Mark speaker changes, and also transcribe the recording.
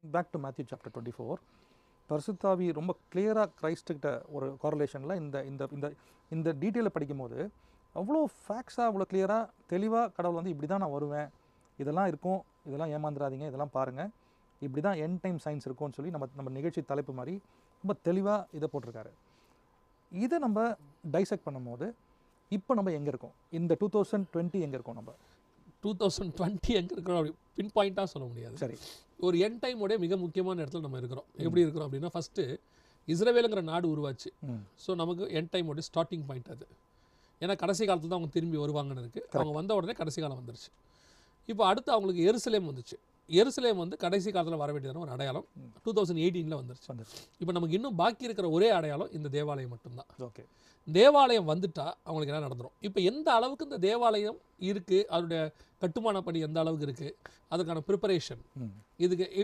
Speaker 1: Back to Matthew chapter 24 பரிசுத்தாவி ரொம்ப கிளியராக கிரைஸ்ட்டுக்கிட்ட ஒரு காரலேஷனில் இந்த இந்த இந்த இந்த டீட்டெயிலை படிக்கும்போது அவ்வளோ ஃபேக்ட்ஸாக அவ்வளோ கிளியராக தெளிவாக கடவுள் வந்து இப்படி தான் நான் வருவேன், இதெல்லாம் இருக்கும், இதெல்லாம் ஏமாந்துடாதீங்க, இதெல்லாம் பாருங்கள், இப்படி தான் எண்ட் டைம் சயின்ஸ் இருக்கும்னு சொல்லி நம்ம நிகழ்ச்சி தலைப்பு மாதிரி ரொம்ப தெளிவாக இதை போட்டிருக்காரு. இதை நம்ம டைசெக்ட் பண்ணும்போது இப்போ நம்ம எங்கே இருக்கோம், இந்த 2020 எங்கே இருக்கோம்? நம்ம
Speaker 2: 2020 எங்கே இருக்கிறோம் அப்படி பின் பாயிண்ட்டாக சொல்ல முடியாது.
Speaker 1: சரி,
Speaker 2: ஒரு என் டைமோடைய மிக முக்கியமான இடத்துல நம்ம இருக்கிறோம். எப்படி இருக்கிறோம் அப்படின்னா, ஃபஸ்ட்டு இஸ்ரவேலுங்கிற நாடு உருவாச்சு. ஸோ நமக்கு என் டைமோடைய ஸ்டார்டிங் பாயிண்ட் அது. ஏன்னா கடைசி காலத்தில் தான் அவங்க திரும்பி வருவாங்கன்னு இருக்குது. அவங்க வந்த உடனே கடைசி காலம் வந்துருச்சு. இப்போ அடுத்து அவங்களுக்கு எருசலேம் வந்துச்சு. எருசலேம் வந்து கடைசி காலத்தில் வர வேண்டியதான ஒரு அடையாளம் 2018 வந்துருச்சு. இப்போ நமக்கு இன்னும் பாக்கி இருக்கிற ஒரே அடையாளம் இந்த தேவாலயம் மட்டும்தான்.
Speaker 1: ஓகே,
Speaker 2: தேவாலயம் வந்துட்டா அவங்களுக்கு என்ன நடந்துடும்? இப்போ எந்த அளவுக்கு இந்த தேவாலயம் இருக்குது, அதோடைய கட்டுமான பணி எந்த அளவுக்கு இருக்குது, அதுக்கான ப்ரிப்பரேஷன், இதுக்கு